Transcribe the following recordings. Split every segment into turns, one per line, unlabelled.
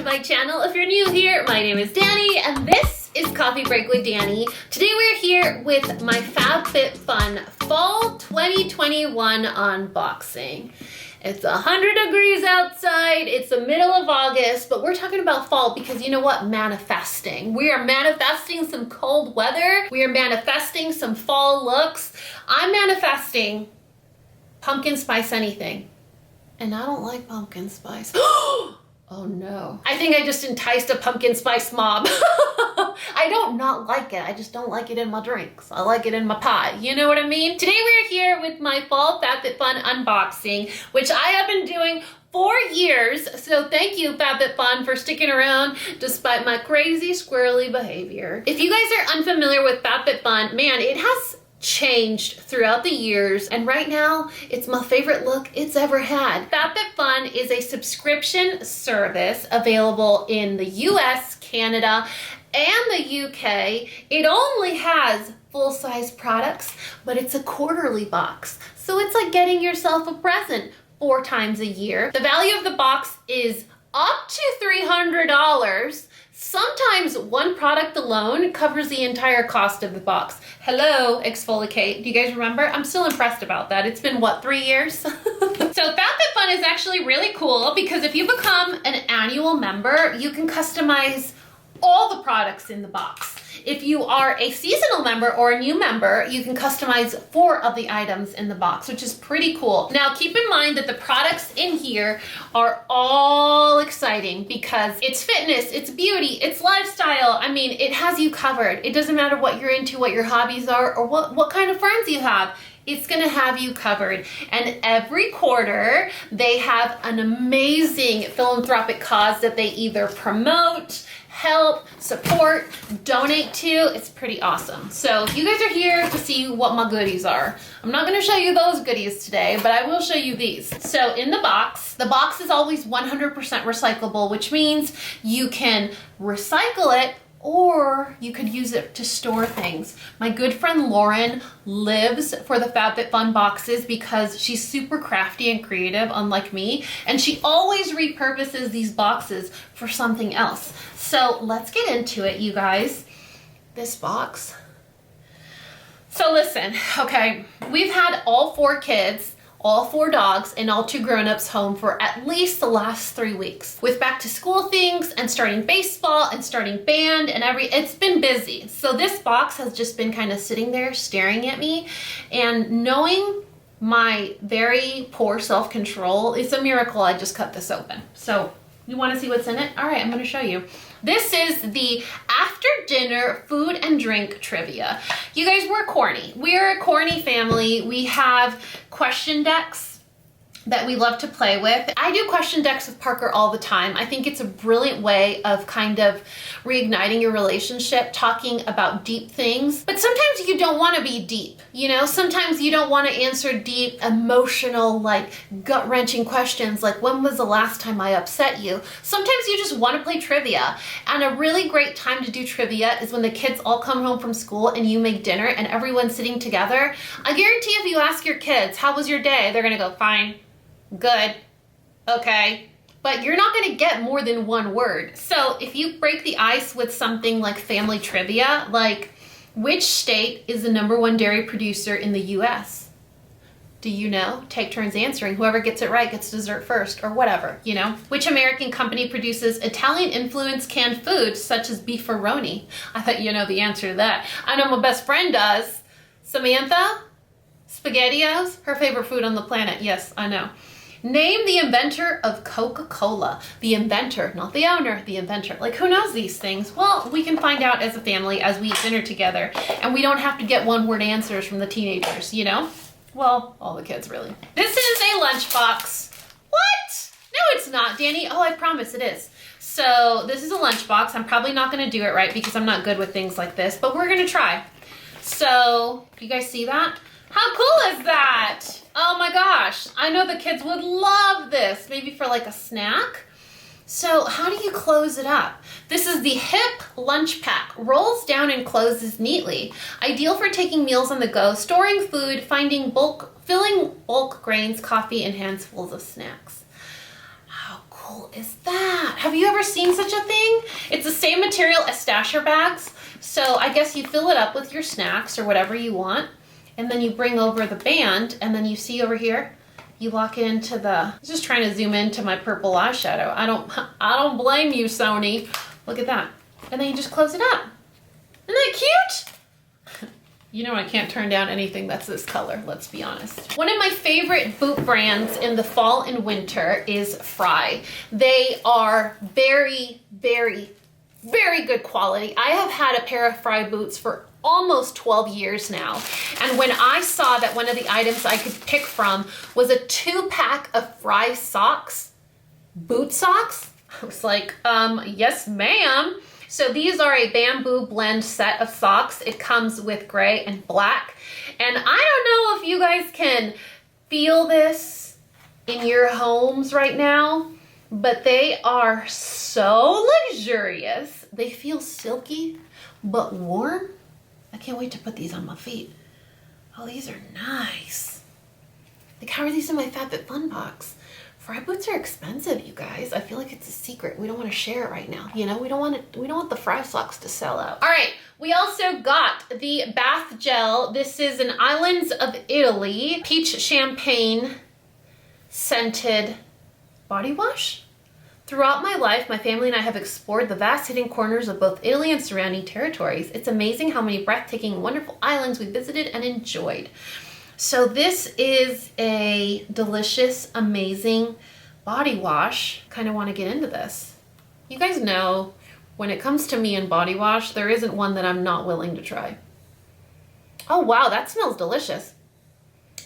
my channel. If you're new here, my name is Dani and this is Coffee Break with Dani. Today we're here with my FabFitFun Fall 2021 unboxing. It's 100 degrees outside, it's the middle of August, but we're talking about fall because you know what? Manifesting. We are manifesting some cold weather. We are manifesting some fall looks. I'm manifesting pumpkin spice anything. And I don't like pumpkin spice. Oh no. I think I just enticed a pumpkin spice mob. I don't not like it. I just don't like it in my drinks. I like it in my pie. You know what I mean? Today we're here with my fall FabFitFun unboxing, which I have been doing for years. So thank you, FabFitFun, for sticking around despite my crazy squirrely behavior. If you guys are unfamiliar with FabFitFun, man, it has changed throughout the years, and right now it's my favorite look it's ever had. FabFitFun is a subscription service available in the US, Canada, and the UK. It only has full-size products, but it's a quarterly box, so it's like getting yourself a present 4 times a year. The value of the box is up to $300. Sometimes one product alone covers the entire cost of the box. Hello, exfoliate. Do you guys remember? I'm still impressed about that. It's been, what, 3 years? So FabFitFun is actually really cool because if you become an annual member, you can customize all the products in the box. If you are a seasonal member or a new member, you can customize 4 of the items in the box, which is pretty cool. Now, keep in mind that the products in here are all exciting because it's fitness, it's beauty, it's lifestyle. I mean, it has you covered. It doesn't matter what you're into, what your hobbies are, or what kind of friends you have. It's gonna have you covered. And every quarter, they have an amazing philanthropic cause that they either promote, help, support, donate to. It's pretty awesome. So you guys are here to see what my goodies are. I'm not gonna show you those goodies today, but I will show you these. So in the box is always 100% recyclable, which means you can recycle it or you could use it to store things. My good friend Lauren lives for the FabFitFun boxes because she's super crafty and creative, unlike me, and she always repurposes these boxes for something else. So let's get into it, you guys. This box. So listen, okay, we've had all 4 kids, all 4 dogs, and all 2 grown-ups home for at least the last 3 weeks. With back to school things and starting baseball and starting band and it's been busy. So this box has just been kind of sitting there staring at me, and knowing my very poor self-control, it's a miracle I just cut this open. So you want to see what's in it? All right, I'm going to show you. This is the after dinner food and drink trivia. You guys, we're corny. We're a corny family. We have question decks that we love to play with. I do question decks with Parker all the time. I think it's a brilliant way of kind of reigniting your relationship, talking about deep things. But sometimes you don't want to be deep, you know? Sometimes you don't want to answer deep, emotional, like gut-wrenching questions like, when was the last time I upset you? Sometimes you just want to play trivia. And a really great time to do trivia is when the kids all come home from school and you make dinner and everyone's sitting together. I guarantee if you ask your kids, how was your day? They're gonna go, fine. Good, okay, but you're not gonna get more than 1 word. So if you break the ice with something like family trivia, like which state is the #1 dairy producer in the US? Do you know? Take turns answering. Whoever gets it right gets dessert first, or whatever, you know? Which American company produces Italian-influenced canned foods such as beefaroni? I thought you know the answer to that. I know my best friend does. Samantha? SpaghettiOs? Her favorite food on the planet. Yes, I know. Name the inventor of Coca-Cola. The inventor, not the owner, the inventor. Like, who knows these things? Well, we can find out as a family as we eat dinner together, and we don't have to get 1-word answers from the teenagers, you know? Well, all the kids, really. This is a lunchbox. What? No, it's not, Dani. Oh, I promise it is. So this is a lunchbox. I'm probably not gonna do it right because I'm not good with things like this, but we're gonna try. So, you guys see that? How cool is that? Oh my gosh, I know the kids would love this, maybe for like a snack. So how do you close it up? This is the hip lunch pack, rolls down and closes neatly. Ideal for taking meals on the go, storing food, filling bulk grains, coffee, and handfuls of snacks. How cool is that? Have you ever seen such a thing? It's the same material as stasher bags. So I guess you fill it up with your snacks or whatever you want, and then you bring over the band, and then you see over here, you lock it into the, I'm just trying to zoom into my purple eyeshadow. I don't blame you, Sony. Look at that. And then you just close it up. Isn't that cute? You know I can't turn down anything that's this color, let's be honest. One of my favorite boot brands in the fall and winter is Frye. They are very, very, very good quality. I have had a pair of Frye boots for almost 12 years now. And when I saw that one of the items I could pick from was a 2-pack of Frye socks, boot socks, I was like, yes, ma'am. So these are a bamboo blend set of socks. It comes with gray and black. And I don't know if you guys can feel this in your homes right now, but they are so luxurious. They feel silky, but warm. I can't wait to put these on my feet. Oh, these are nice. Like, how are these in my FabFitFun box? Frye boots are expensive, you guys. I feel like it's a secret. We don't want to share it right now. You know, we don't want the Frye socks to sell out. All right, we also got the bath gel. This is an Islands of Italy peach champagne scented body wash. Throughout my life, my family and I have explored the vast hidden corners of both Italy and surrounding territories. It's amazing how many breathtaking, wonderful islands we visited and enjoyed. So this is a delicious, amazing body wash. Kind of want to get into this. You guys know, when it comes to me and body wash, there isn't one that I'm not willing to try. Oh wow, that smells delicious.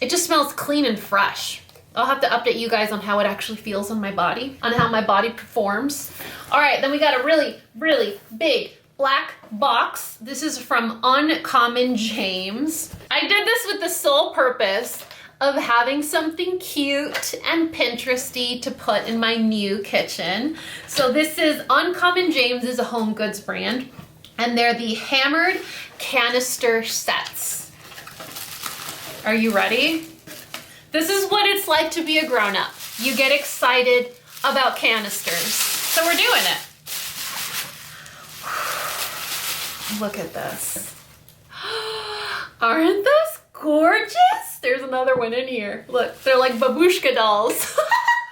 It just smells clean and fresh. I'll have to update you guys on how it actually feels on my body, on how my body performs. All right, then we got a really, really big black box. This is from Uncommon James. I did this with the sole purpose of having something cute and Pinteresty to put in my new kitchen. So this is Uncommon James, is a home goods brand, and they're the hammered canister sets. Are you ready? This is what it's like to be a grown-up. You get excited about canisters. So we're doing it. Look at this. Aren't those gorgeous? There's another one in here. Look, they're like babushka dolls.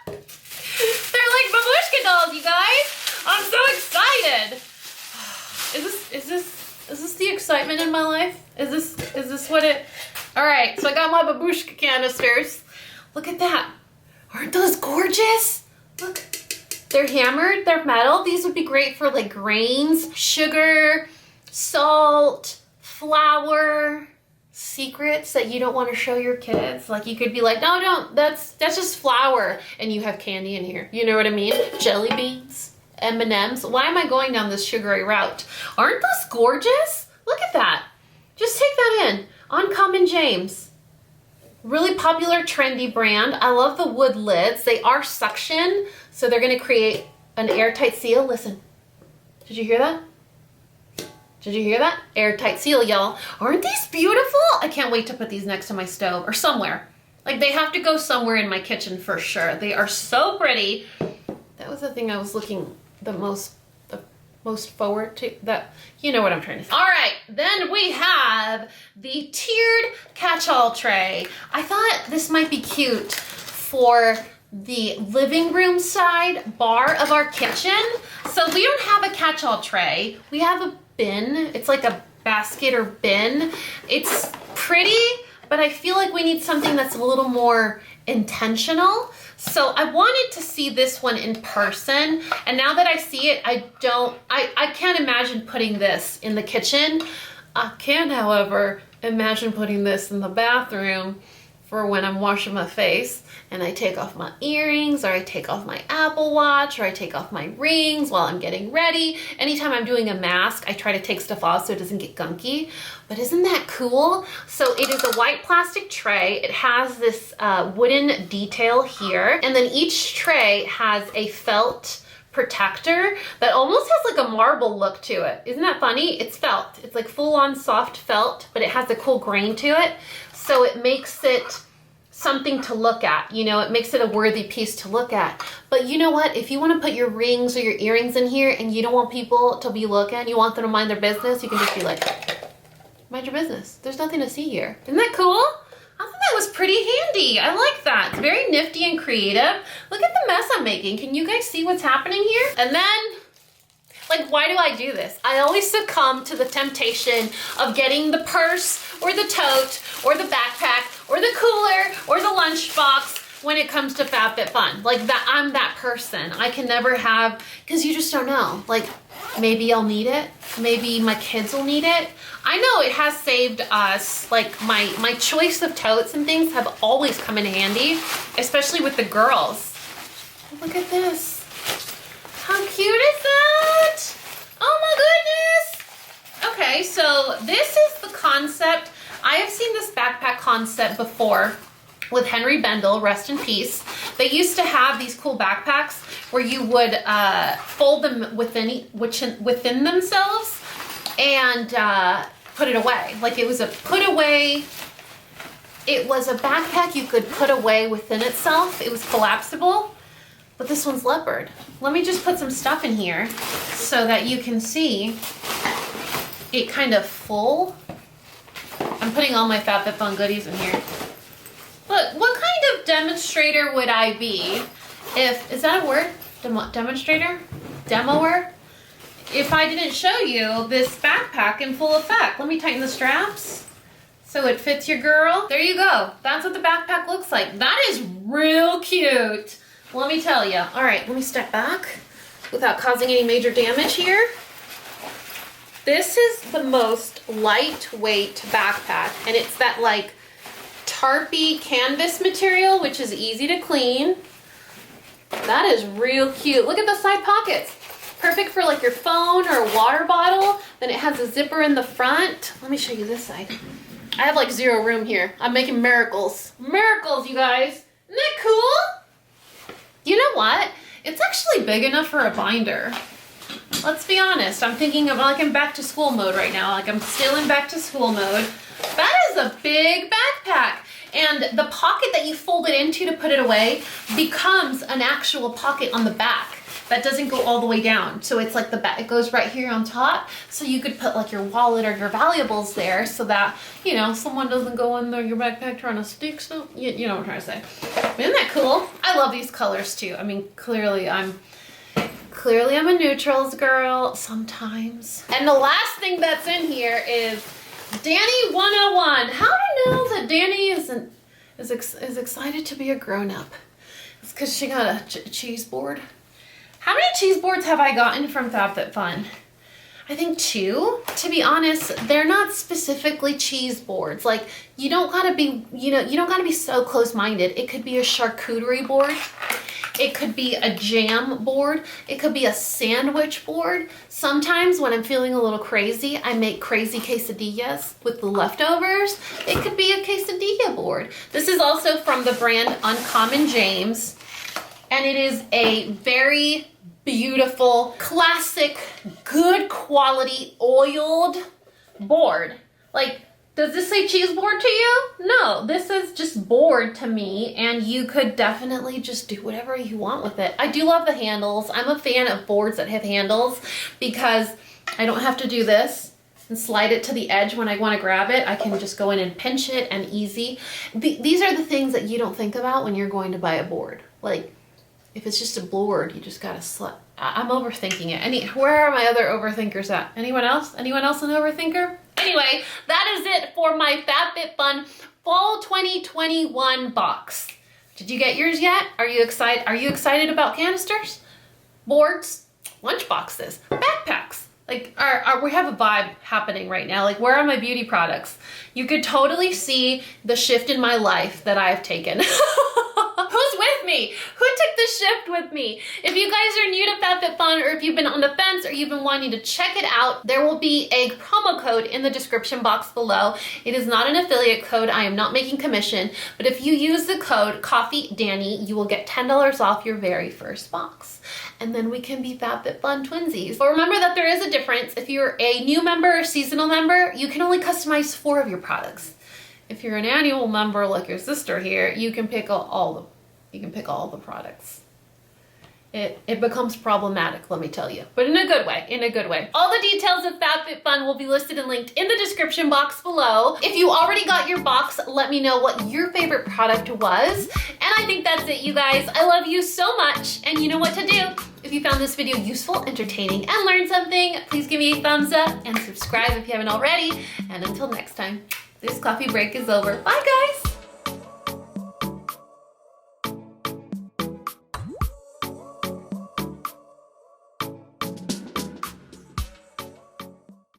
They're like babushka dolls, you guys. I'm so excited. Is this the excitement in my life? Is this what it? All right, so I got my babushka canisters. Look at that. Aren't those gorgeous? Look, they're hammered, they're metal. These would be great for like grains, sugar, salt, flour, secrets that you don't want to show your kids. Like you could be like, no, don't, that's just flour, and you have candy in here. You know what I mean? Jelly beans, M&Ms. Why am I going down this sugary route? Aren't those gorgeous? Look at that. Just take that in. Uncommon James. Really popular, trendy brand. I love the wood lids. They are suction, so they're gonna create an airtight seal. Listen, did you hear that? Did you hear that? Airtight seal, y'all. Aren't these beautiful? I can't wait to put these next to my stove or somewhere. Like they have to go somewhere in my kitchen for sure. They are so pretty. That was the thing I was looking the most forward to, that, you know what I'm trying to say. All right, then we have the tiered catch-all tray. I thought this might be cute for the living room side bar of our kitchen. So we don't have a catch-all tray. We have a bin. It's like a basket or bin. It's pretty, but I feel like we need something that's a little more intentional. So I wanted to see this one in person, and now that I see it, I can't imagine putting this in the kitchen. I can, however, imagine putting this in the bathroom for when I'm washing my face and I take off my earrings, or I take off my Apple Watch, or I take off my rings while I'm getting ready. Anytime I'm doing a mask, I try to take stuff off so it doesn't get gunky. But isn't that cool? So it is a white plastic tray. It has this wooden detail here, and then each tray has a felt protector that almost has like a marble look to it. Isn't that funny? It's felt. It's like full-on soft felt, but it has a cool grain to it. So it makes it something to look at. You know, it makes it a worthy piece to look at. But you know what? If you want to put your rings or your earrings in here and you don't want people to be looking, you want them to mind their business, you can just be like, mind your business. There's nothing to see here. Isn't that cool? I thought that was pretty handy. I like that. It's very nifty and creative. Look at the mess I'm making. Can you guys see what's happening here? And then, like, why do I do this? I always succumb to the temptation of getting the purse or the tote or the backpack or the cooler or the lunchbox when it comes to FabFitFun. Like that, I'm that person. I can never have, because you just don't know. Like, maybe I'll need it. Maybe my kids will need it. I know it has saved us, like my choice of totes and things have always come in handy, especially with the girls. Look at this. How cute is that? Oh my goodness. Okay, so this is the concept. I have seen this backpack concept before with Henry Bendel, rest in peace. They used to have these cool backpacks where you would fold them within themselves and put it away. Like it was a put away, it was a backpack you could put away within itself. It was collapsible, but this one's Leopard. Let me just put some stuff in here so that you can see it kind of full. I'm putting all my FabFitFun goodies in here. Look, what kind of demonstrator would I be if, is that a word? Demonstrator? Demoer? If I didn't show you this backpack in full effect. Let me tighten the straps so it fits your girl. There you go. That's what the backpack looks like. That is real cute. Let me tell you. All right, let me step back without causing any major damage here. This is the most lightweight backpack, and it's that like tarpy canvas material, which is easy to clean. That is real cute. Look at the side pockets. Perfect for like your phone or a water bottle. Then it has a zipper in the front. Let me show you this side. I have like zero room here. I'm making miracles. Miracles, you guys. Isn't that cool? You know what? It's actually big enough for a binder. Let's be honest. I'm thinking of like in back to school mode right now. Like I'm still in back to school mode. That is a big backpack. And the pocket that you fold it into to put it away becomes an actual pocket on the back that doesn't go all the way down. So it's like the back, it goes right here on top. So you could put like your wallet or your valuables there so that, you know, someone doesn't go in there, your backpack trying to stick stuff. You know what I'm trying to say. Isn't that cool? I love these colors too. I mean, clearly I'm a neutrals girl sometimes. And the last thing that's in here is Dani 101. How to know that Dani is excited to be a grown-up? It's because she got a cheese board. How many cheese boards have I gotten from FabFitFun? I think 2. To be honest, they're not specifically cheese boards. Like you don't gotta be, you don't gotta be so close-minded. It could be a charcuterie board. It could be a jam board. It could be a sandwich board. Sometimes when I'm feeling a little crazy, I make crazy quesadillas with the leftovers. It could be a quesadilla board. This is also from the brand Uncommon James. And it is a very beautiful, classic, good quality oiled board. Like, does this say cheese board to you? No, this is just board to me, and you could definitely just do whatever you want with it. I do love the handles. I'm a fan of boards that have handles because I don't have to do this and slide it to the edge when I want to grab it. I can just go in and pinch it and easy. These are the things that you don't think about when you're going to buy a board. Like, if it's just a board, you just gotta I'm overthinking it. Where are my other overthinkers at? Anyone else? Anyone else an overthinker? Anyway, that is it for my FabFitFun Fall 2021 box. Did you get yours yet? Are you excited? Are you excited about canisters, boards, lunch boxes, backpacks? Like, we have a vibe happening right now. Like, where are my beauty products? You could totally see the shift in my life that I have taken. Who's with me? Who took the shift with me? If you guys are new to FabFitFun, or if you've been on the fence, or you've been wanting to check it out, there will be a promo code in the description box below. It is not an affiliate code. I am not making commission, but if you use the code CoffeeDani, you will get $10 off your very first box. And then we can be FabFitFun twinsies. But remember that there is a difference. If you're a new member or seasonal member, you can only customize 4 of your products. if you're an annual member like your sister here, you can pick all the products. It becomes problematic, let me tell you, but in a good way, in a good way. All the details of FabFitFun will be listed and linked in the description box below. If you already got your box, let me know what your favorite product was. And I think that's it, you guys. I love you so much, and you know what to do. If you found this video useful, entertaining, and learned something, please give me a thumbs up and subscribe if you haven't already. And until next time, this coffee break is over. Bye, guys.